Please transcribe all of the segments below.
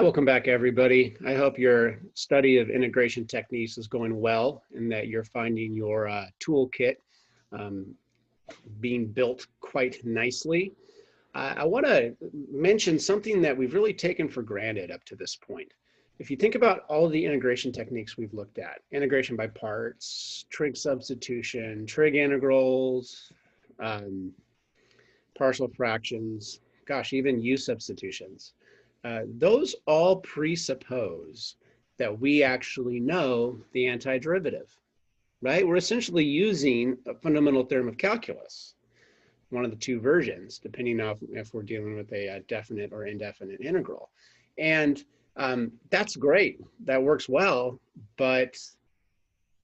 Welcome back, everybody. I hope your study of integration techniques is going well and that you're finding your toolkit um, being built quite nicely. I want to mention something that we've really taken for granted up to this point. If you think about all of the integration techniques we've looked at, integration by parts, trig substitution, trig integrals, partial fractions, gosh, even U substitutions. Those all presuppose that we actually know the antiderivative, right? We're essentially using a fundamental theorem of calculus, one of the two versions, depending on if we're dealing with a definite or indefinite integral. And that's great. That works well, but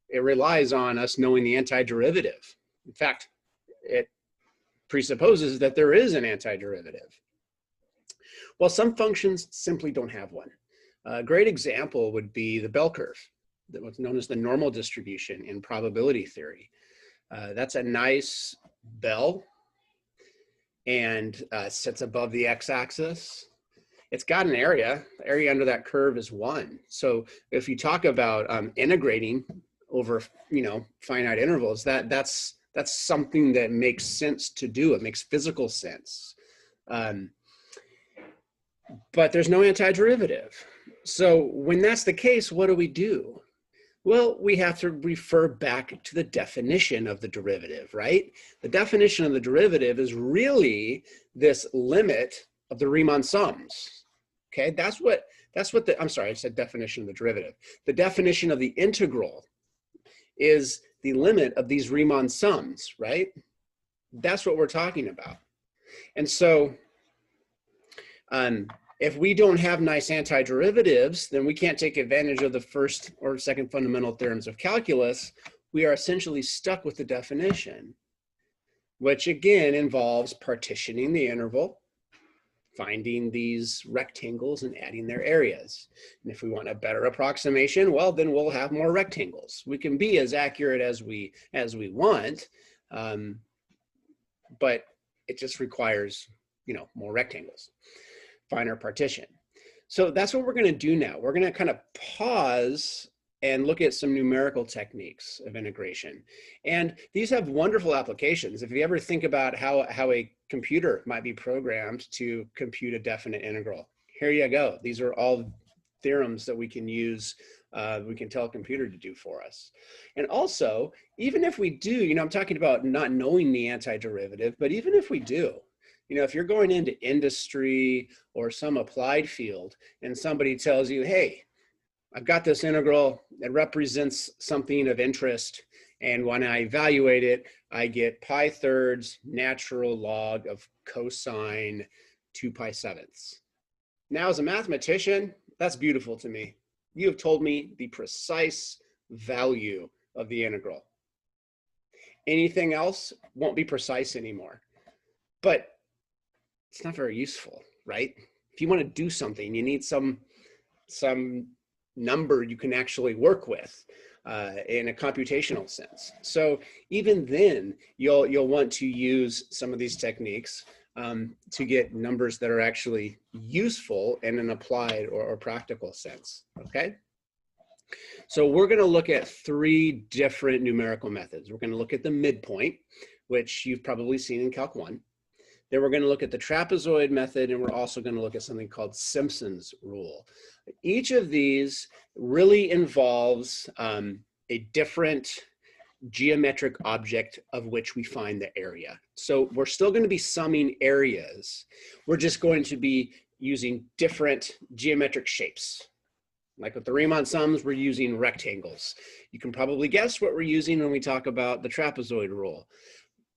it relies on us knowing the antiderivative. In fact, it presupposes that there is an antiderivative. Well, some functions simply don't have one. A great example would be the bell curve, what's known as the normal distribution in probability theory. That's a nice bell and sits above the x-axis. It's got an area. The area under that curve is 1. So if you talk about integrating over, finite intervals, that's something that makes sense to do. It makes physical sense. But there's no antiderivative. So when that's the case, what do? Well, we have to refer back to the definition of the derivative, right? The definition of the derivative is really this limit of the Riemann sums. Okay, that's what I'm sorry, I said definition of the derivative. The definition of the integral is the limit of these Riemann sums, right? That's what we're talking about. And so if we don't have nice antiderivatives, then we can't take advantage of the first or second fundamental theorems of calculus. We are essentially stuck with the definition, which again involves partitioning the interval, finding these rectangles and adding their areas. And if we want a better approximation, well, then we'll have more rectangles. We can be as accurate as we want, but it just requires, more rectangles. Finer partition. So that's what we're going to do now. We're going to kind of pause and look at some numerical techniques of integration. And these have wonderful applications. If you ever think about how a computer might be programmed to compute a definite integral, here you go. These are all theorems that we can use, we can tell a computer to do for us. And also, even if we do, I'm talking about not knowing the antiderivative, but even if we do, if you're going into industry or some applied field and somebody tells you, hey, I've got this integral that represents something of interest, and when I evaluate it, I get pi thirds natural log of cosine 2 pi sevenths. Now, as a mathematician, that's beautiful to me. You have told me the precise value of the integral. Anything else won't be precise anymore. But it's not very useful, right? If you want to do something, you need some number you can actually work with in a computational sense. So even then, you'll want to use some of these techniques to get numbers that are actually useful in an applied or practical sense, okay? So we're going to look at 3 different numerical methods. We're going to look at the midpoint, which you've probably seen in Calc 1. Then we're going to look at the trapezoid method, and we're also going to look at something called Simpson's rule. Each of these really involves a different geometric object of which we find the area. So we're still going to be summing areas. We're just going to be using different geometric shapes. Like with the Riemann sums, we're using rectangles. You can probably guess what we're using when we talk about the trapezoid rule.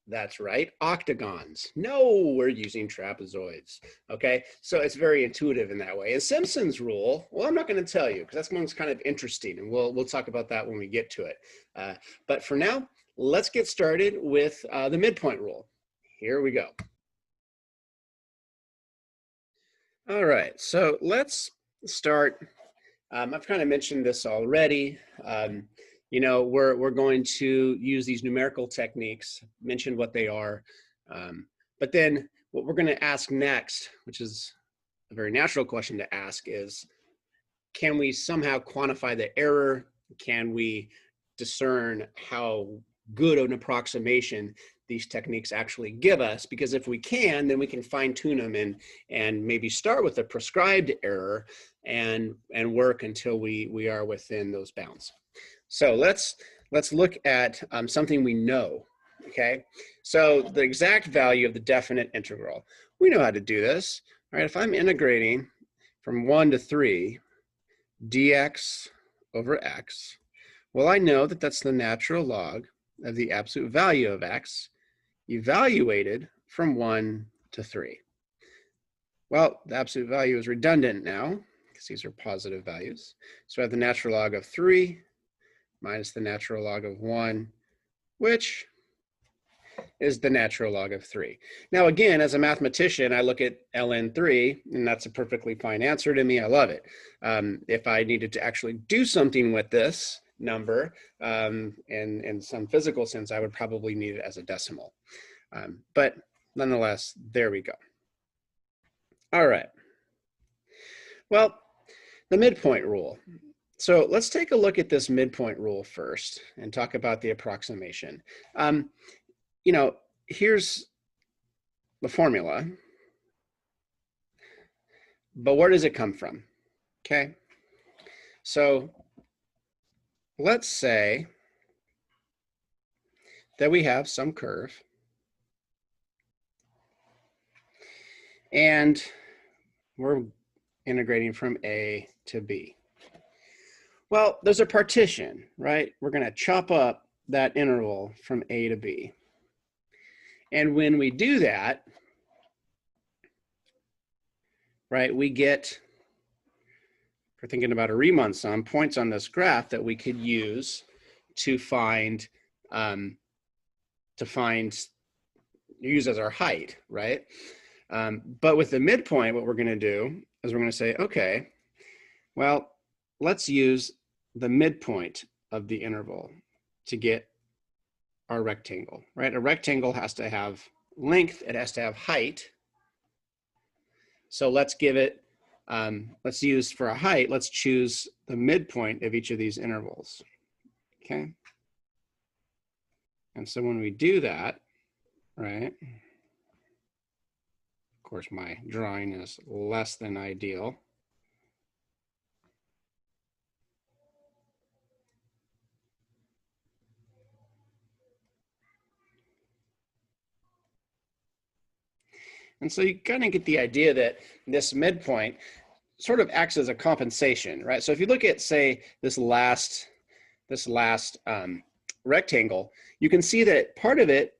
That's right, octagons. No, we're using trapezoids, okay? So it's very intuitive in that way. And Simpson's rule, well, I'm not gonna tell you, because that's one's kind of interesting, and we'll talk about that when we get to it. But for now, let's get started with the midpoint rule. Here we go. All right, so let's start. I've kind of mentioned this already. We're going to use these numerical techniques, mention what they are. But then what we're going to ask next, which is a very natural question to ask is, can we somehow quantify the error? Can we discern how good an approximation these techniques actually give us? Because if we can, then we can fine tune them and maybe start with a prescribed error and work until we are within those bounds. So let's look at something we know, okay? So the exact value of the definite integral. We know how to do this, all right? If I'm integrating from 1 to 3 dx over x, well, I know that that's the natural log of the absolute value of x evaluated from 1 to 3. Well, the absolute value is redundant now because these are positive values. So I have the natural log of 3 minus the natural log of 1, which is the natural log of 3. Now, again, as a mathematician, I look at ln 3, and that's a perfectly fine answer to me. I love it. If I needed to actually do something with this number in some physical sense, I would probably need it as a decimal. But nonetheless, there we go. All right. Well, the midpoint rule. So let's take a look at this midpoint rule first and talk about the approximation. You know, here's the formula, but where does it come from? Okay, so let's say that we have some curve and we're integrating from A to B. Well, there's a partition, right? We're going to chop up that interval from A to B. And when we do that, right, we get, we're thinking about a Riemann sum, points on this graph that we could use to use as our height, right? But with the midpoint, what we're going to do is we're going to say, okay, well, let's use the midpoint of the interval to get our rectangle, right? A rectangle has to have length, it has to have height. So let's give it, let's use for a height, let's choose the midpoint of each of these intervals, okay? And so when we do that, right, of course my drawing is less than ideal. And so you kind of get the idea that this midpoint sort of acts as a compensation, right? So if you look at, say, this last rectangle, you can see that part of it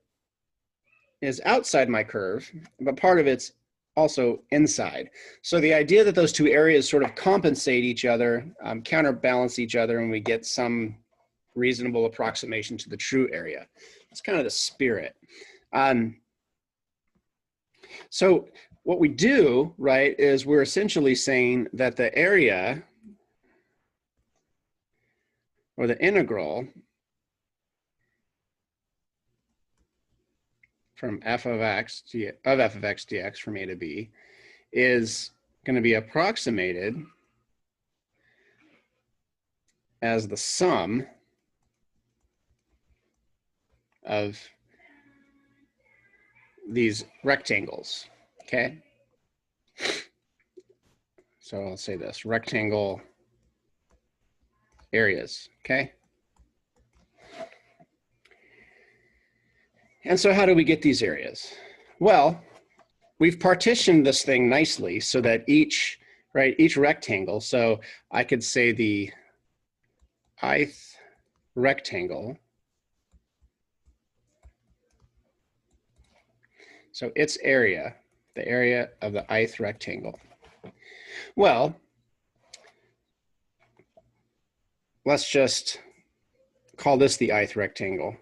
is outside my curve, but part of it's also inside. So the idea that those two areas sort of compensate each other, counterbalance each other, and we get some reasonable approximation to the true area. It's kind of the spirit. So what we do, right, is we're essentially saying that the area or the integral from f of x dx from a to b is going to be approximated as the sum of these rectangles, okay? So I'll say this, rectangle areas, okay? And so how do we get these areas? Well, we've partitioned this thing nicely so that each rectangle, so I could say the ith rectangle, so its area, the area of the ith rectangle. Well, let's just call this the ith rectangle.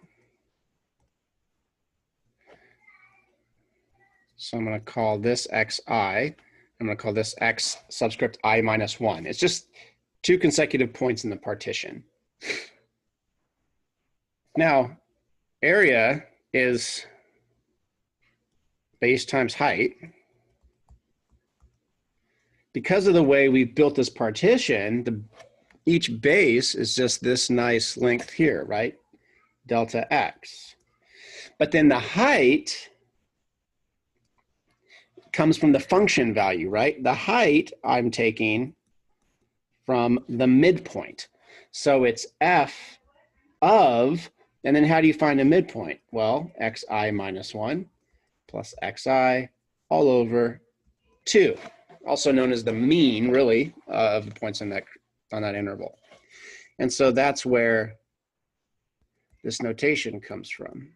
So I'm going to call this xi. I'm going to call this x subscript I minus 1. It's just two consecutive points in the partition. Now, area is base times height. because of the way we built this partition, each base is just this nice length here, right? Delta x. But then the height comes from the function value, right? The height I'm taking from the midpoint. So it's f of, and then how do you find a midpoint? Well, xi minus 1 plus xi all over 2, also known as the mean, really, of the points on that interval. And so that's where this notation comes from,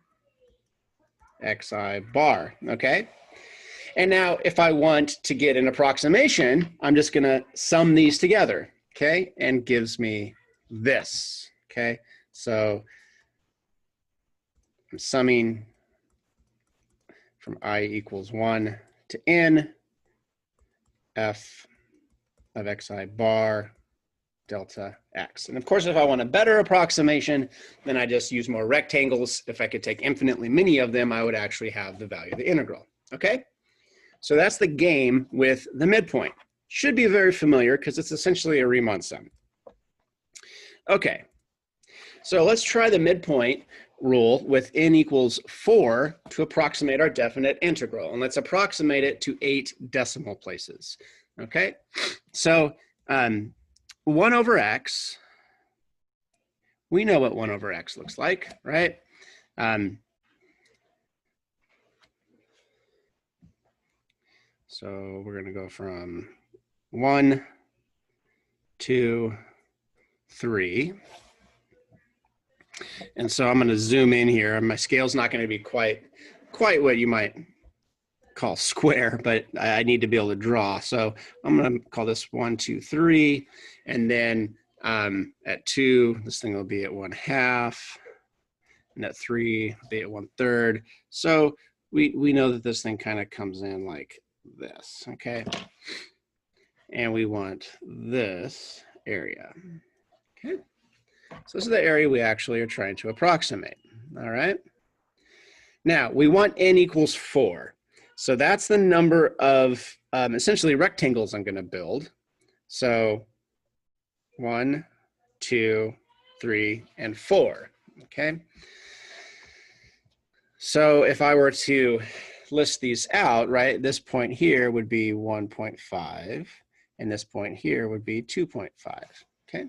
xi bar, okay? And now if I want to get an approximation, I'm just gonna sum these together, okay? And gives me this, okay? So I'm summing from I equals 1 to n, f of xi bar delta x. And of course, if I want a better approximation, then I just use more rectangles. If I could take infinitely many of them, I would actually have the value of the integral, okay? So that's the game with the midpoint. Should be very familiar because it's essentially a Riemann sum. Okay, so let's try the midpoint rule with n equals 4 to approximate our definite integral. And let's approximate it to 8 decimal places, okay? So 1 over x, we know what 1 over x looks like, right? So we're gonna go from 1, 2, 3. And so I'm gonna zoom in here. My scale's not gonna be quite what you might call square, but I need to be able to draw. So I'm gonna call this 1, 2, 3. And then at 2, this thing will be at 1/2. And at 3, it'll be at 1/3. So we know that this thing kind of comes in like this, okay? And we want this area, okay? So this is the area we actually are trying to approximate, all right? Now, we want n equals 4. So that's the number of essentially rectangles I'm gonna build. So 1, 2, 3, and 4, okay? So if I were to list these out, right, this point here would be 1.5, and this point here would be 2.5, okay?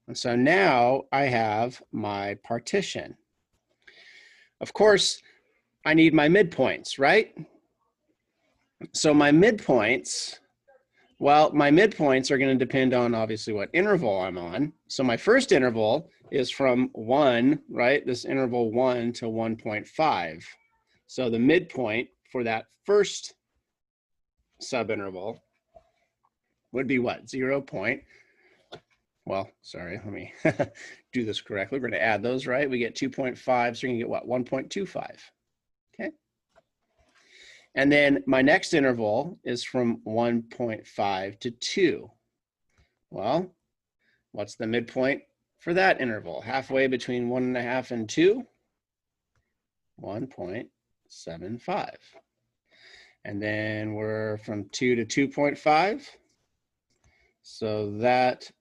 And so now I have my partition. Of course, I need my midpoints, right? So my midpoints, well, my midpoints are going to depend on obviously what interval I'm on. So my first interval is from 1, right? This interval 1 to 1.5. So the midpoint for that first subinterval would be what? 0. Well, sorry, let me do this correctly. We're going to add those, right? We get 2.5, so you're going to get what? 1.25, okay? And then my next interval is from 1.5 to 2. Well, what's the midpoint for that interval? Halfway between 1.5 and 2? 1.75. And then we're from 2 to 2.5. So that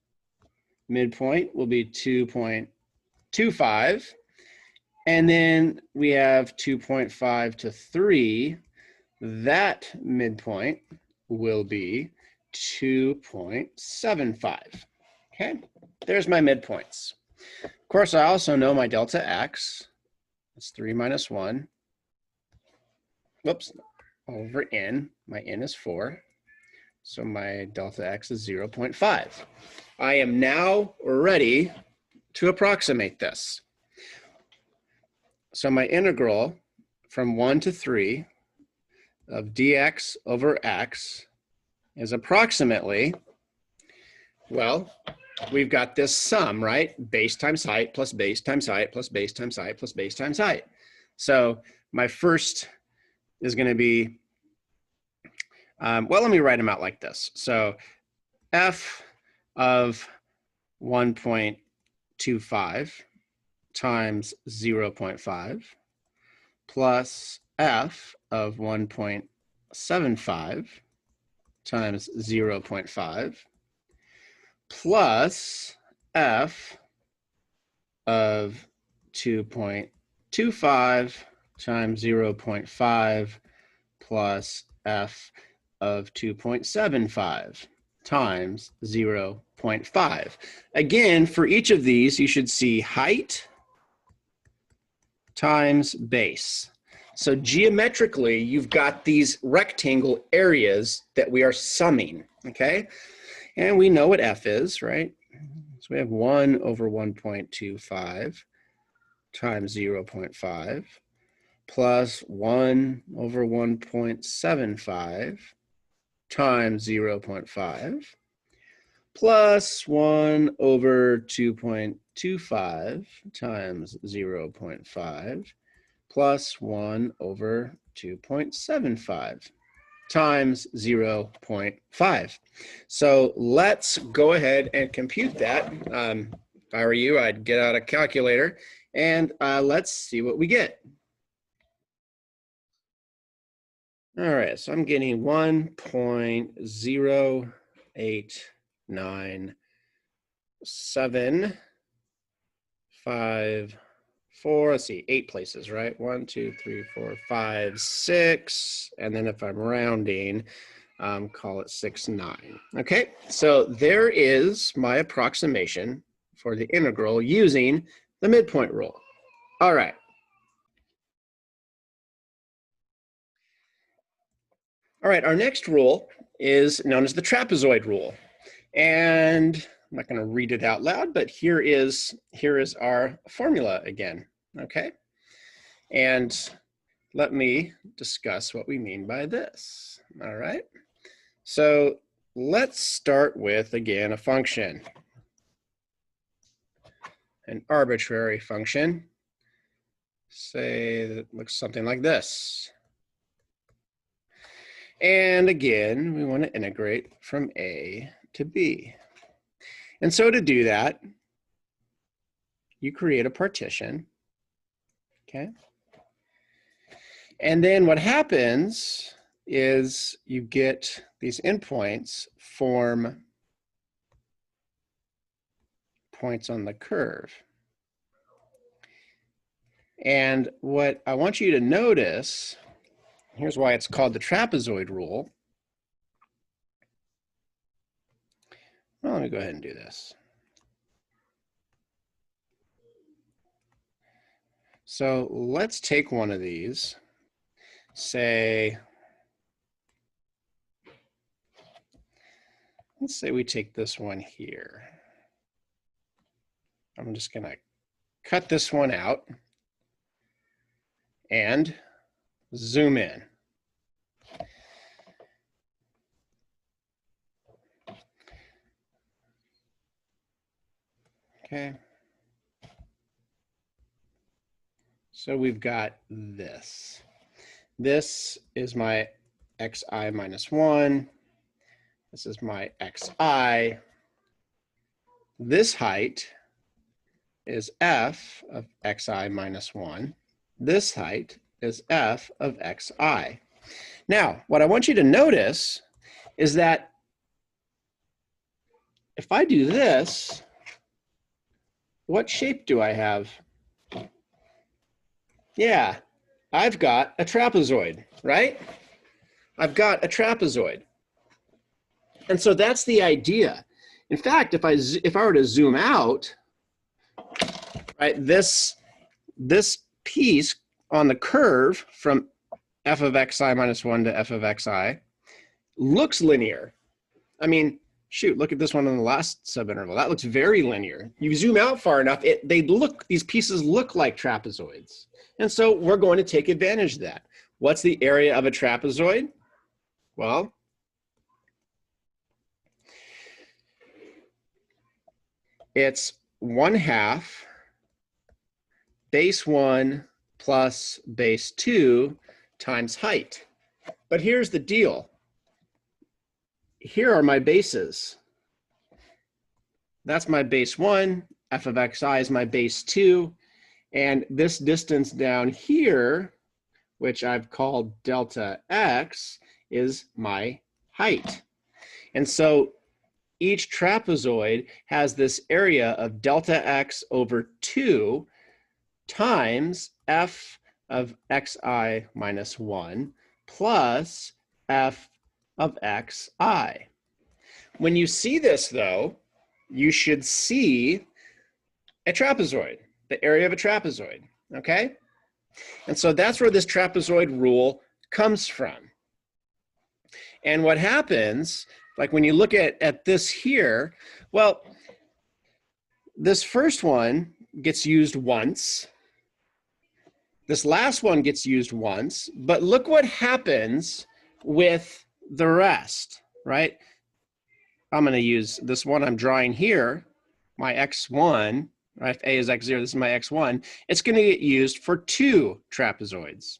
midpoint will be 2.25. And then we have 2.5 to 3. That midpoint will be 2.75. Okay, there's my midpoints. Of course, I also know my delta x. That's 3 minus 1. Whoops, over n. My n is 4. So my delta x is 0.5. I am now ready to approximate this. So my integral from 1 to 3 of dx over x is approximately, well, we've got this sum, right? Base times height plus base times height plus base times height plus base times height. So my first is going to be, well, let me write them out like this. So f of 1.25 times 0.5 plus f of 1.75 times 0.5 plus f of 2.25 times 0.5 plus f of 2.75 times 0.5. Again, for each of these, you should see height times base. So geometrically, you've got these rectangle areas that we are summing, okay? And we know what f is, right? So we have 1 over 1.25 times 0.5 plus 1 over 1.75 times 0.5 plus 1 over 2.25 times 0.5 plus 1 over 2.75 times 0.5. So let's go ahead and compute that. If I were you, I'd get out a calculator and let's see what we get. All right, so I'm getting 1.08974. Let's see, 8 places, right? 1, 2, 3, 4, 5, 6. And then if I'm rounding, call it 6, 9. Okay, so there is my approximation for the integral using the midpoint rule. All right. All right, our next rule is known as the trapezoid rule. And I'm not going to read it out loud, but here is our formula again, okay? And let me discuss what we mean by this, all right? So let's start with, again, a function, an arbitrary function. Say that looks something like this. And again, we want to integrate from A to B. And so to do that, you create a partition, okay? And then what happens is you get these endpoints form points on the curve. And what I want you to notice, here's why it's called the trapezoid rule. Well, let me go ahead and do this. So let's take one of these, let's say we take this one here. I'm just gonna cut this one out and zoom in. Okay. So we've got this. This is my xi minus 1. This is my xi. This height is f of xi minus 1. This height is f of xi. Now, what I want you to notice is that if I do this, what shape do I have? Yeah, I've got a trapezoid, right? I've got a trapezoid. And so that's the idea. In fact, if I were to zoom out, right, this piece on the curve from f of xi minus 1 to f of xi looks linear. I mean, shoot, look at this one on the last subinterval. That looks very linear. You zoom out far enough, these pieces look like trapezoids. And so we're going to take advantage of that. What's the area of a trapezoid? Well, it's 1/2 base 1 plus base 2 times height. But here's the deal. Here are my bases. That's my base 1, f of xi is my base 2, and this distance down here, which I've called delta x, is my height. And so each trapezoid has this area of delta x over 2 times f of xi minus 1 plus f of xi. When you see this, though, you should see a trapezoid, the area of a trapezoid, okay? And so that's where this trapezoid rule comes from. And what happens, like when you look at this here, well, this first one gets used once. This last one gets used once, but look what happens with the rest, right? I'm going to use this one I'm drawing here, my x1, right? If a is x0, this is my x1. It's going to get used for 2 trapezoids.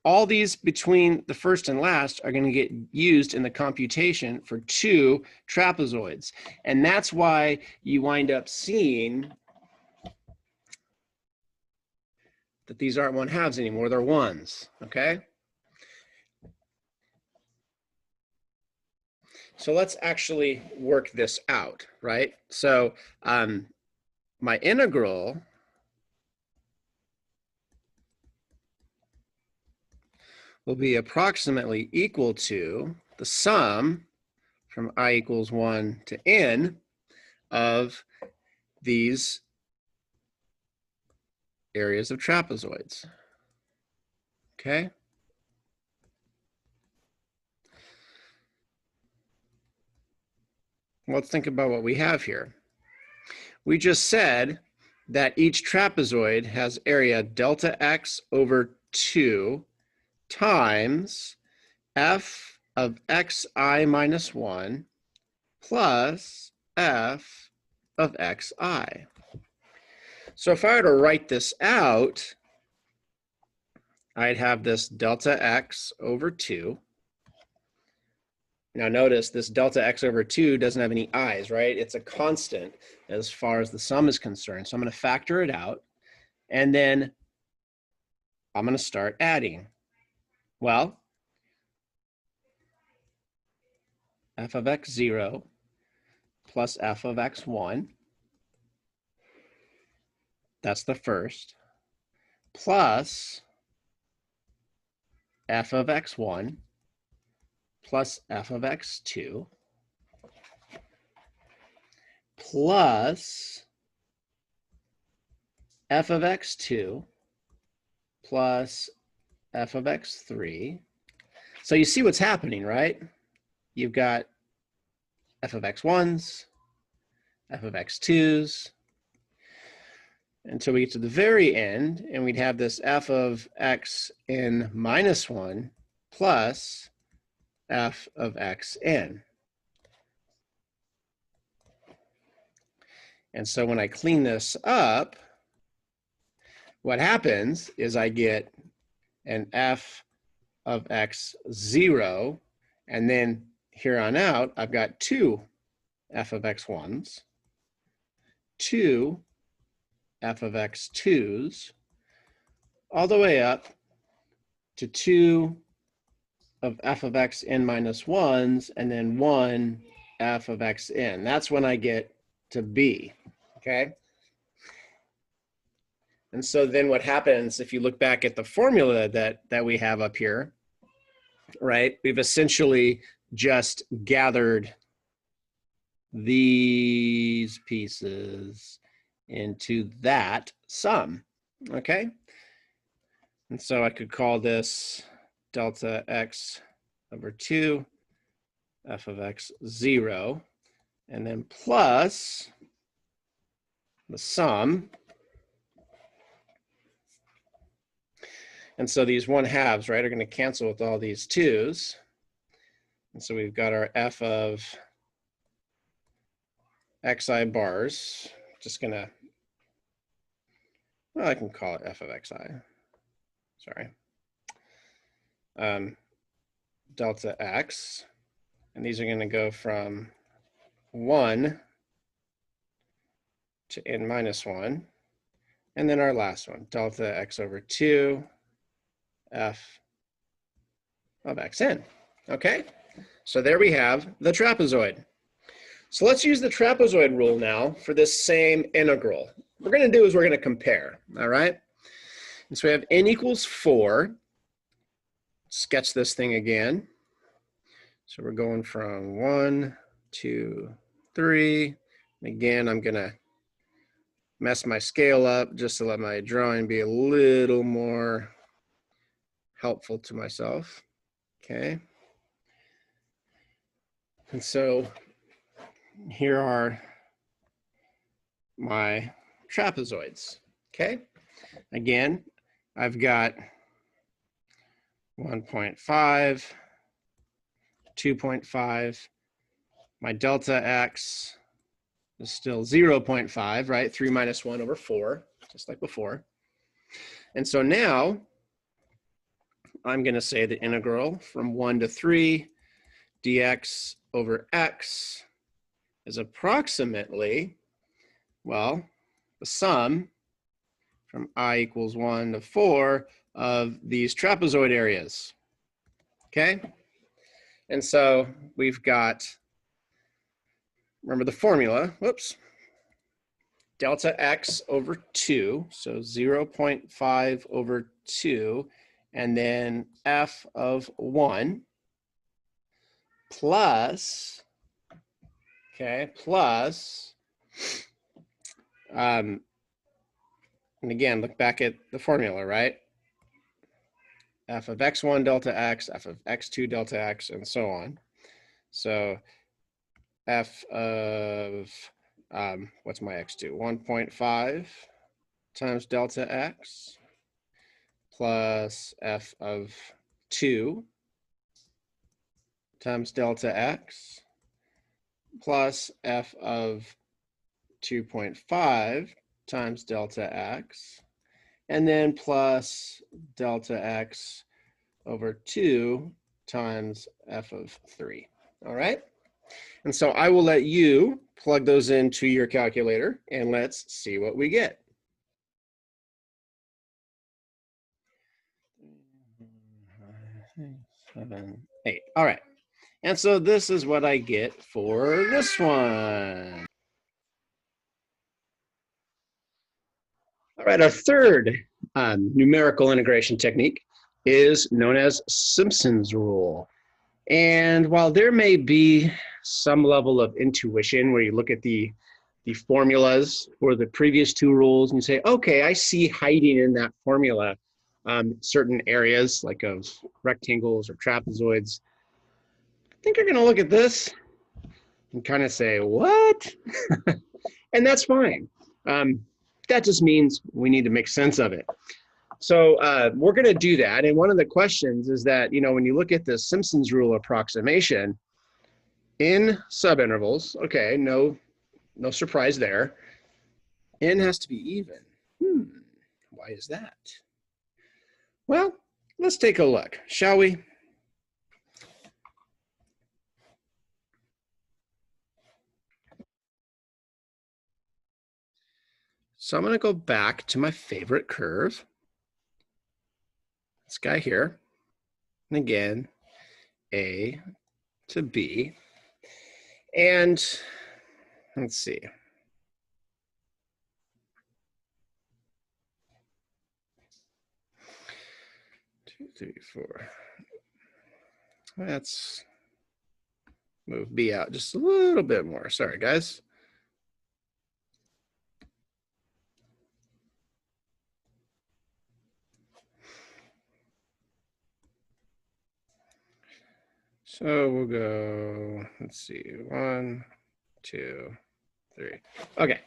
All these between the first and last are going to get used in the computation for 2 trapezoids. And that's why you wind up seeing that these aren't 1/2 anymore, they're 1s, okay? So let's actually work this out, right? So my integral will be approximately equal to the sum from I equals 1 to n of these areas of trapezoids, okay? Let's think about what we have here. We just said that each trapezoid has area delta x over 2 times f of xi minus 1 plus f of xi. So if I were to write this out, I'd have this delta x over 2. Now notice this delta x over 2 doesn't have any i's, right? It's a constant as far as the sum is concerned. So I'm going to factor it out, and then I'm going to start adding. Well, f of x0 plus f of x1, that's the first, plus f of x1 plus f of x2 plus f of x2 plus f of x3. So you see what's happening, right? You've got f of x1s, f of x2s, until we get to the very end, and we'd have this f of xn minus 1 plus f of xn. And so when I clean this up, what happens is I get an f of x0, and then here on out, I've got 2 f of x1s, 2 f of x2s, all the way up to 2 of f of xn minus 1s, and then 1 f of xn. That's when I get to b, okay? And so then what happens, if you look back at the formula that we have up here, right, we've essentially just gathered these pieces into that sum, okay? And so I could call this delta x over 2 f of x0, and then plus the sum. And so these 1/2, right, are going to cancel with all these 2's. And so we've got our f of xi bars. Just going to, well, I can call it f of xi. Sorry. Delta x. And these are going to go from 1 to n minus 1. And then our last one, delta x over 2 f of xn. Okay, So there we have the trapezoid. So let's use the trapezoid rule now for this same integral. What we're going to do is we're going to compare, all right? And so we have n equals 4. Sketch this thing again. So we're going from 1, 2, 3. Again, I'm going to mess my scale up just to let my drawing be a little more helpful to myself. Okay. And so here are my trapezoids. Okay. Again, I've got 1.5, 2.5. My delta x is still 0.5, right? 3 minus 1 over 4, just like before. And so now I'm going to say the integral from 1 to 3 dx over x is approximately, well, the sum from I equals 1 to 4 of these trapezoid areas. Okay? And so we've got, remember the formula, whoops, delta x over 2, so 0.5 over 2, and then f of 1 plus, okay, plus, and again, look back at the formula, right? F of x1 delta x, f of x2 delta x, and so on. So f of, what's my x2? 1.5 times delta x plus f of 2 times delta x plus f of 2.5 times delta x, and then plus delta x over 2 times f of 3. All right? And so I will let you plug those into your calculator, and let's see what we get. Seven, 8. All right. And so this is what I get for this one. All right, our third numerical integration technique is known as Simpson's rule. And while there may be some level of intuition where you look at the formulas for the previous two rules and you say, okay, I see hiding in that formula certain areas like of rectangles or trapezoids, I think you're going to look at this and kind of say, what? And that's fine. That just means we need to make sense of it. So we're going to do that. And one of the questions is that, you know, when you look at the Simpson's rule approximation in subintervals, okay, no surprise there, n has to be even. Why is that? Well, let's take a look, shall we? So I'm going to go back to my favorite curve, this guy here, and again, A to B, and let's see. 2, 3, 4. Let's move B out just a little bit more. Sorry, guys. So we'll go, let's see, 1, 2, 3. Okay.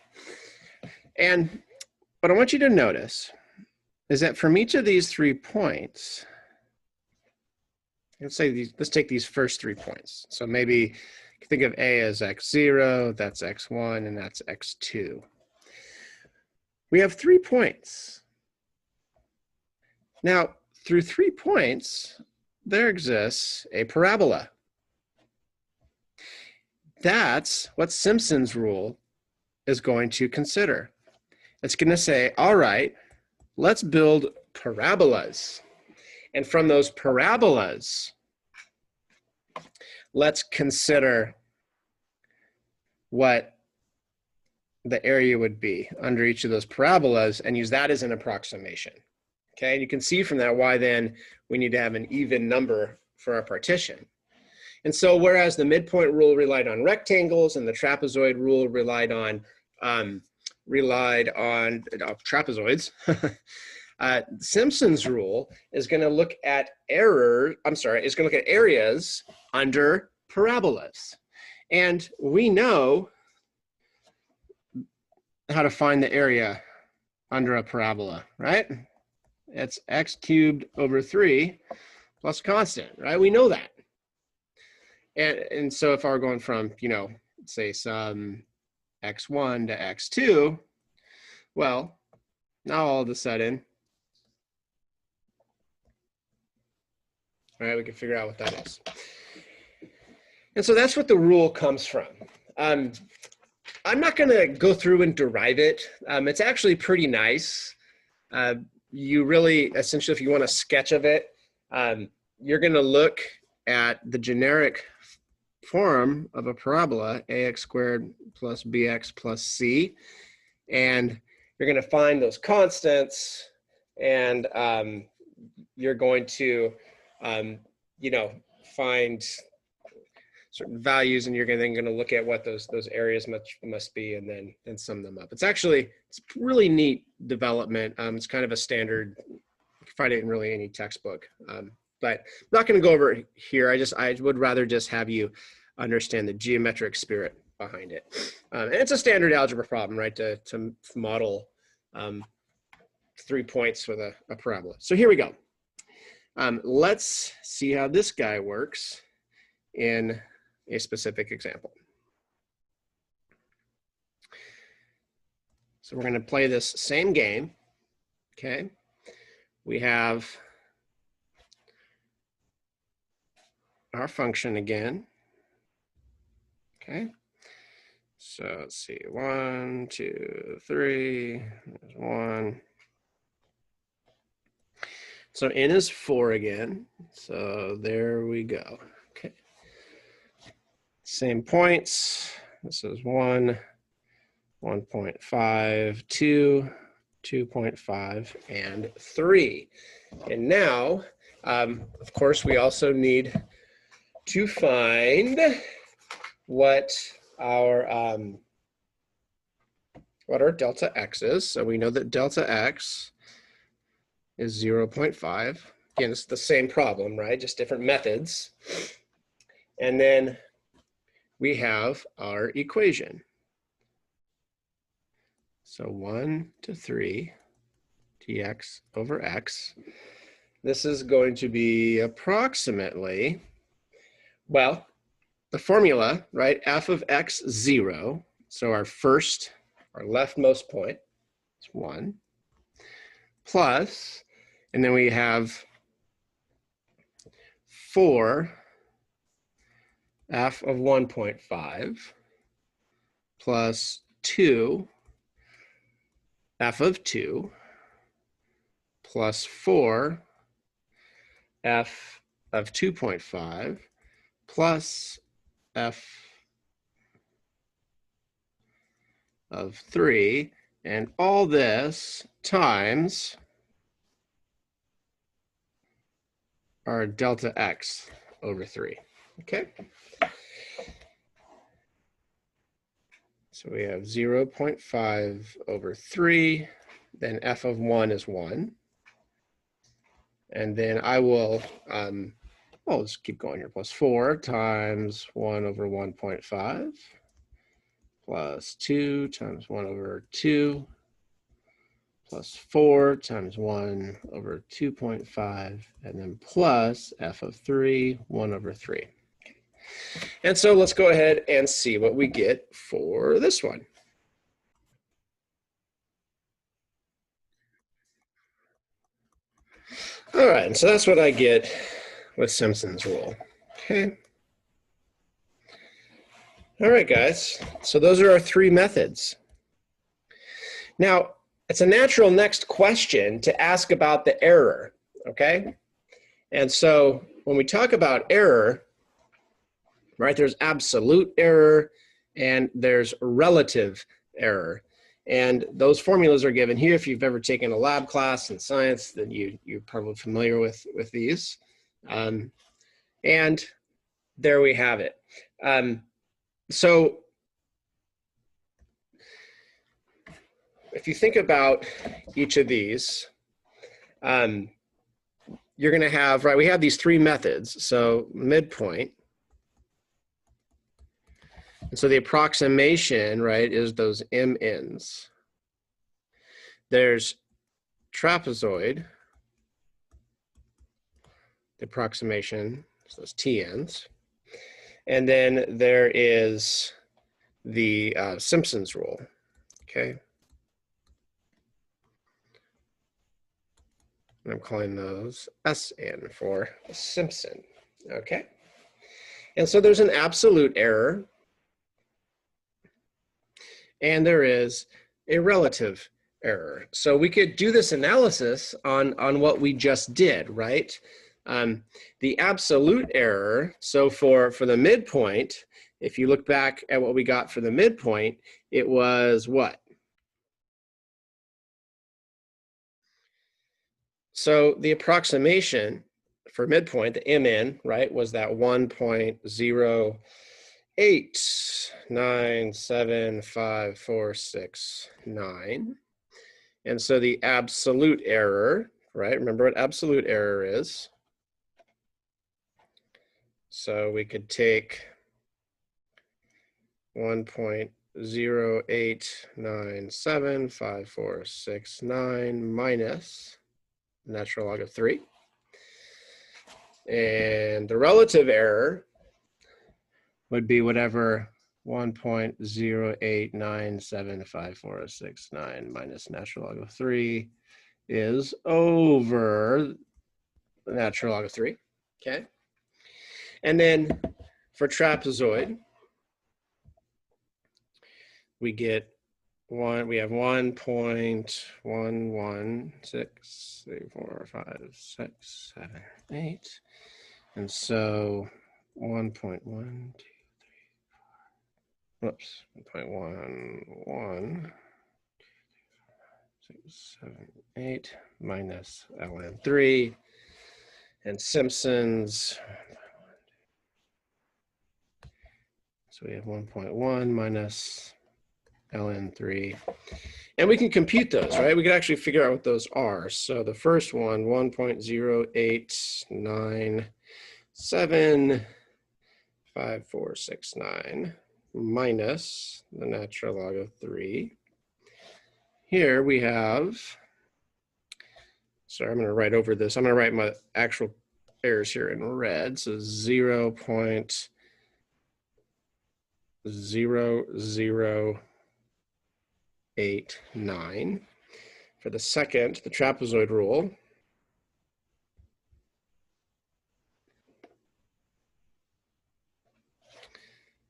And what I want you to notice is that from each of these 3 points, let's take these first 3 points. So maybe think of A as x0, that's x1, and that's x2. We have 3 points. Now, through 3 points, there exists a parabola. That's what Simpson's rule is going to consider. It's going to say, all right, let's build parabolas. And from those parabolas, let's consider what the area would be under each of those parabolas and use that as an approximation. Okay, and you can see from that why then we need to have an even number for our partition. And so whereas the midpoint rule relied on rectangles and the trapezoid rule relied on trapezoids, Simpson's rule is going to look at is going to look at areas under parabolas. And we know how to find the area under a parabola, right? It's x cubed over 3 plus constant, right? We know that. And so if I were going from, you know, say some x1 to x2, well, now all of a sudden, all right, we can figure out what that is. And so that's what the rule comes from. I'm not going to go through and derive it. It's actually pretty nice. You really, essentially, if you want a sketch of it, you're going to look at the generic form of a parabola, ax squared plus bx plus c, and you're going to find those constants, and you're going to, you know, find certain values, and you're then going to look at what those areas must be, and then sum them up. It's really neat development. It's kind of a standard. You can find it in really any textbook. But I'm not going to go over it here. I would rather just have you understand the geometric spirit behind it. And it's a standard algebra problem, right, to model 3 points with a parabola. So here we go. Let's see how this guy works in a specific example. So we're going to play this same game, okay? We have our function again, okay? So let's see, 1, 2, 3, there's 1. So n is 4 again, so there we go, okay. Same points, this is 1, 1.5, 2, 2.5, and 3. And now, of course, we also need to find what our delta x is. So we know that delta x is 0.5. Again, it's the same problem, right? Just different methods. And then we have our equation. So 1 to 3 dx over x. This is going to be approximately, well, the formula, right? F of x 0. So our leftmost point is 1 plus, and then we have 4 f of 1.5 plus 2 f of 2 plus 4 f of 2.5 plus f of 3, and all this times our delta x over 3, okay? So we have 0.5 over 3, then f of 1 is 1. And then I will, I'll just keep going here, plus 4 times 1 over 1.5, plus 2 times 1 over 2, plus 4 times 1 over 2.5, and then plus f of 3, 1 over 3. And so let's go ahead and see what we get for this one. All right, and so that's what I get with Simpson's rule, okay? All right, guys, so those are our 3 methods. Now, it's a natural next question to ask about the error, okay? And so when we talk about error, right? There's absolute error and there's relative error. And those formulas are given here. If you've ever taken a lab class in science, then you're probably familiar with these. And there we have it. So if you think about each of these, you're going to have, right, we have these three methods. So midpoint. And so the approximation, right, is those MNs. There's trapezoid, the approximation, so those TNs. And then there is the Simpson's rule, okay? And I'm calling those SN for Simpson, okay? And so there's an absolute error, and there is a relative error. So we could do this analysis on what we just did, right? The absolute error, so for the midpoint, if you look back at what we got for the midpoint, it was what? So the approximation for midpoint, the MN, right, was that 1.0897546.9. And so the absolute error, right, remember what absolute error is. So we could take 1.0897546.9 minus the natural log of 3. And the relative error would be whatever 1.0897546.9 minus natural log of 3 is over the natural log of 3, okay? And then for trapezoid, we get we have 1.116345678, and so 1.123 whoops, 1.11678 minus ln3, and Simpson's. So we have 1.1 minus ln3. And we can compute those, right? We can actually figure out what those are. So the first one, 1.0897546.9 minus the natural log of 3. Here we have, sorry, I'm going to write over this. I'm going to write my actual errors here in red. So 0.0089. For the second, the trapezoid rule,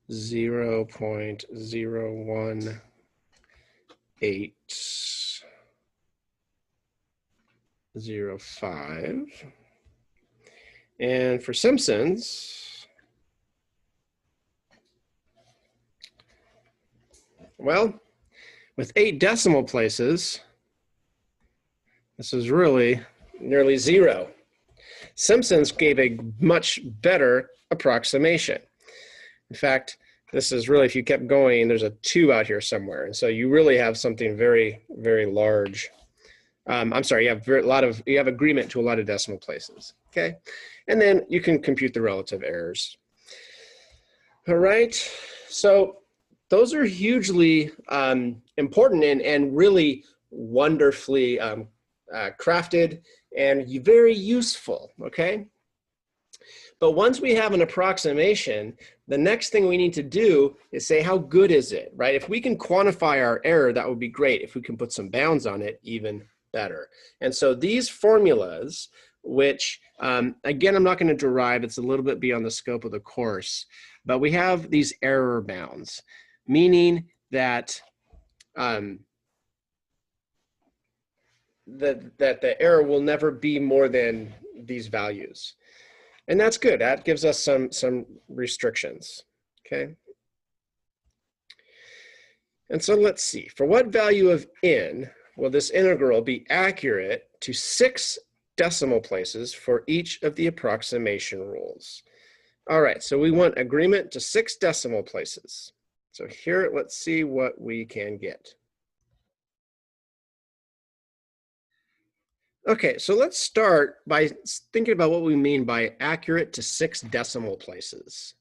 .01805. And for Simpson's, well, with 8 decimal places, this is really nearly 0. Simpson's gave a much better approximation. In fact, this is really, if you kept going, there's a 2 out here somewhere. And so you really have something very, very large. I'm sorry, you have you have agreement to a lot of decimal places, okay? And then you can compute the relative errors. All right, so those are hugely important and really wonderfully crafted and very useful, okay? But once we have an approximation, the next thing we need to do is say, how good is it, right? If we can quantify our error, that would be great. If we can put some bounds on it, even better. And so these formulas, which again, I'm not going to derive, it's a little bit beyond the scope of the course, but we have these error bounds, meaning that that the error will never be more than these values. And that's good. That gives us some restrictions, okay? And so let's see, for what value of n will this integral be accurate to 6 decimal places for each of the approximation rules? All right, so we want agreement to 6 decimal places. So here, let's see what we can get. Okay, so let's start by thinking about what we mean by accurate to 6 decimal places.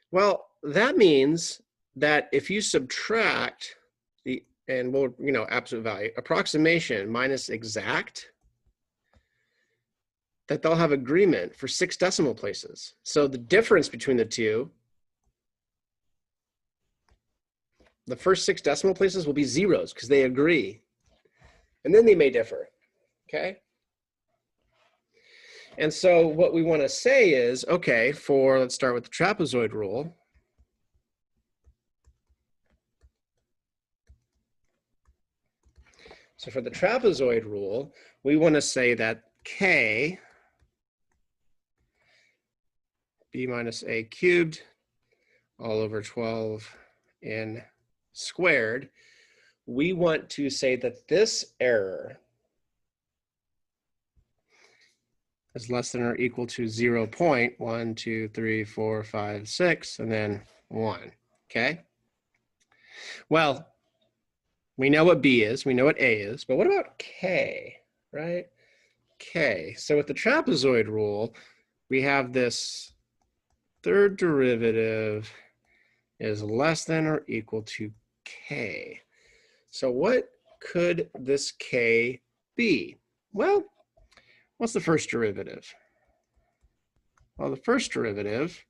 Well, that means that if you subtract the, and we'll, absolute value, approximation minus exact, that they'll have agreement for 6 decimal places. So the difference between the two, the first 6 decimal places will be zeros because they agree. And then they may differ, okay? And so what we want to say is, okay, let's start with the trapezoid rule. So for the trapezoid rule, we want to say that k, b minus a cubed, all over 12n squared, we want to say that this error is less than or equal to 0.1, 2, 3, 4, 5, 6, and then 1, okay? Well, we know what b is, we know what a is, but what about k, right? K, so with the trapezoid rule, we have this third derivative is less than or equal to k. So what could this k be? Well, what's the first derivative? Well, the first derivative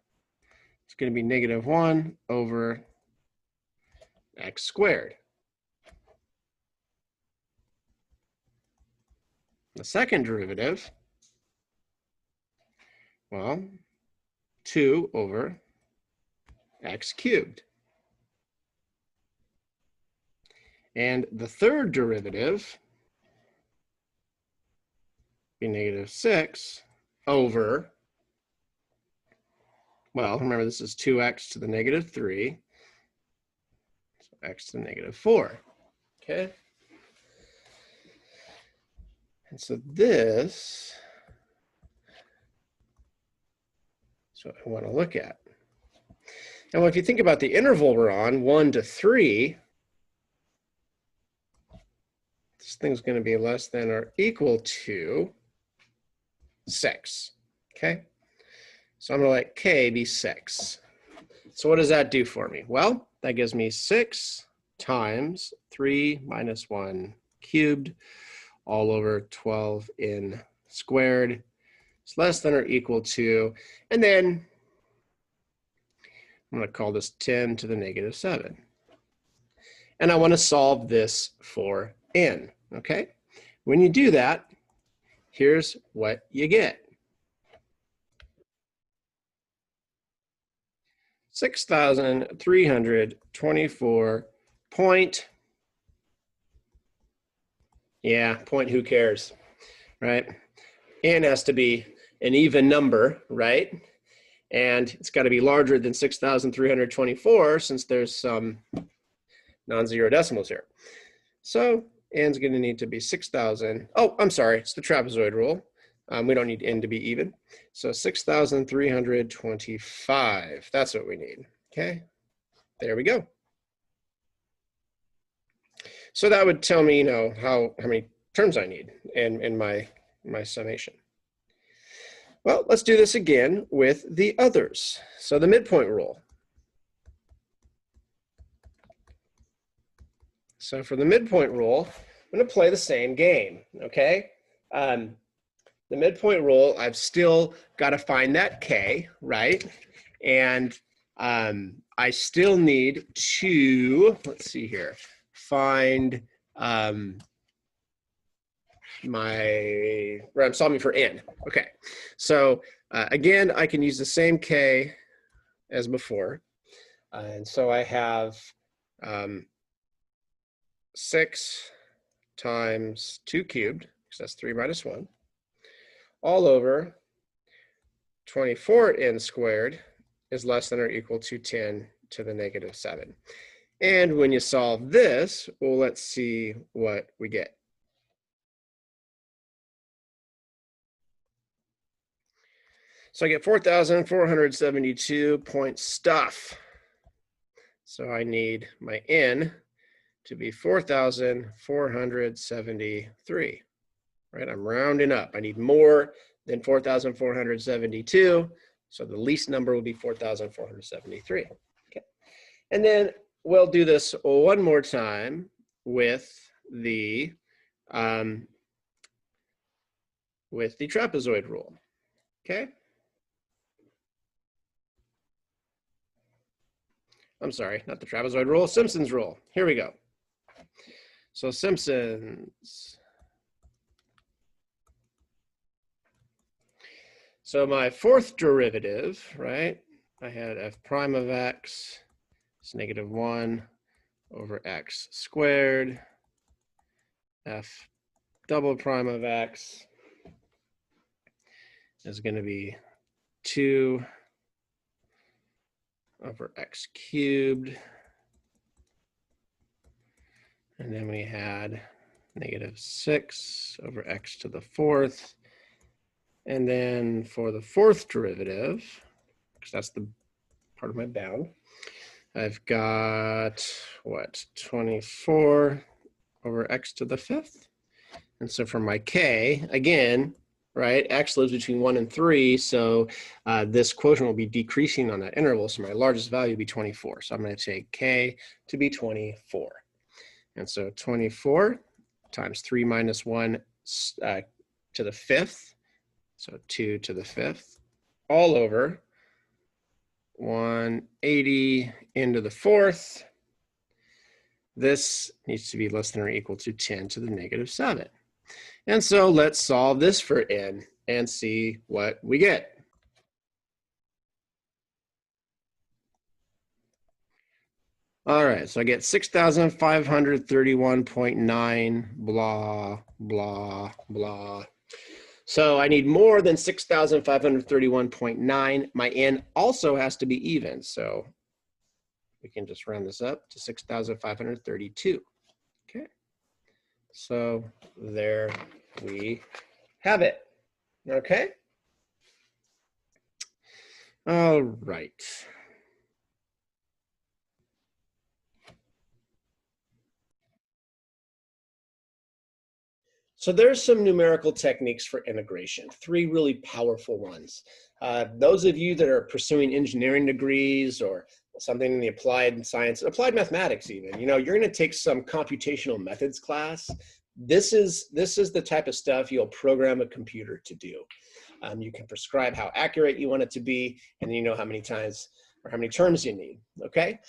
is going to be negative 1 over x squared. The second derivative, well, 2 over x cubed. And the third derivative be negative 6 over, well, remember this is 2x to the negative 3, so x to the negative 4, okay? And so this is what I want to look at. Now, if you think about the interval we're on, 1 to 3, this thing's going to be less than or equal to 6, okay? So I'm going to let k be 6. So what does that do for me? Well, that gives me 6 times 3 minus 1 cubed all over 12n squared. It's less than or equal to, and then I'm going to call this 10 to the negative 7. And I want to solve this for n, okay? When you do that, here's what you get. 6,324 point, who cares, right? N has to be an even number, right? And it's got to be larger than 6,324 since there's some non-zero decimals here. So n's going to need to be 6,000. Oh, I'm sorry, it's the trapezoid rule. We don't need n to be even. So 6,325, that's what we need, okay? There we go. So that would tell me, how many terms I need in my summation. Well, let's do this again with the others. So the midpoint rule. So for the midpoint rule, I'm going to play the same game, okay? The midpoint rule, I've still got to find that k, right? And I still need to, let's see here, find I'm solving for n. Okay, so again, I can use the same k as before. And so I have 6 times 2 cubed, because that's 3 minus 1, all over 24n squared is less than or equal to 10 to the negative 7. And when you solve this, well, let's see what we get. So I get 4,472 point stuff. So I need my n to be 4,473, right? I'm rounding up. I need more than 4,472. So the least number will be 4,473. Okay. And then we'll do this one more time with the trapezoid rule. Okay. I'm sorry, not the trapezoid rule, Simpson's rule. Here we go. So Simpson's. So my fourth derivative, right? I had f prime of x is negative 1 over x squared. F double prime of x is going to be 2 over x cubed. And then we had negative 6 over x to the fourth. And then for the fourth derivative, because that's the part of my bound, I've got, what, 24 over x to the fifth. And so for my k, again, right, x lives between 1 and 3, so this quotient will be decreasing on that interval, so my largest value will be 24. So I'm going to take k to be 24. And so 24 times 3 minus 1 to the fifth, so 2 to the fifth, all over 180 into the fourth. This needs to be less than or equal to 10 to the negative 7. And so let's solve this for n and see what we get. All right, so I get 6,531.9, blah, blah, blah. So I need more than 6,531.9. My n also has to be even, so we can just round this up to 6,532. Okay, so there we have it. Okay. All right. So there's some numerical techniques for integration, 3 really powerful ones. Those of you that are pursuing engineering degrees or something in the applied science, applied mathematics even, you know, you're going to take some computational methods class. This is the type of stuff you'll program a computer to do. You can prescribe how accurate you want it to be, and then you know how many times or how many terms you need, okay?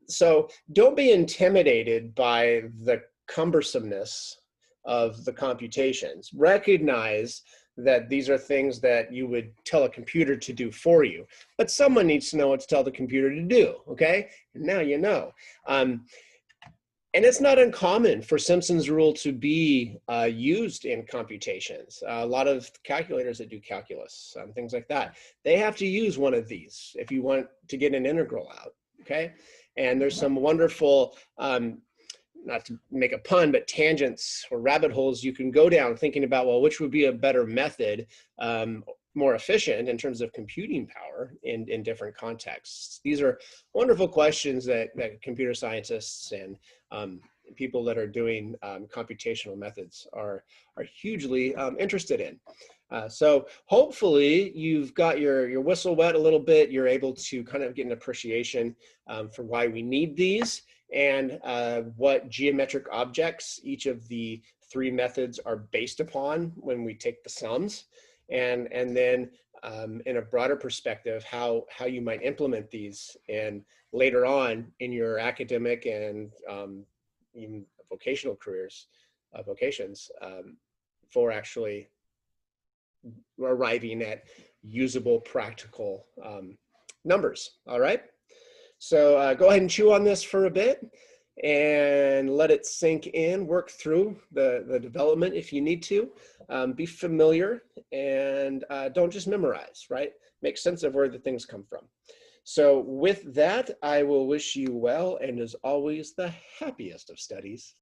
So don't be intimidated by the cumbersomeness of the computations. Recognize that these are things that you would tell a computer to do for you, but someone needs to know what to tell the computer to do, okay? And now you know. And it's not uncommon for Simpson's rule to be used in computations. A lot of calculators that do calculus, things like that, they have to use one of these if you want to get an integral out, okay? And there's some wonderful, not to make a pun, but tangents or rabbit holes you can go down thinking about, well, which would be a better method, more efficient in terms of computing power in different contexts. These are wonderful questions that computer scientists and people that are doing computational methods are hugely interested in. So hopefully you've got your whistle wet a little bit. You're able to kind of get an appreciation for why we need these and what geometric objects each of the 3 methods are based upon when we take the sums. And then in a broader perspective, how you might implement these and later on in your academic and even vocational careers, vocations, for actually arriving at usable, practical numbers. All right. So go ahead and chew on this for a bit. and let it sink in, work through the development if you need to. Be familiar, and don't just memorize, right? Make sense of where the things come from. So with that, I will wish you well, and as always, the happiest of studies.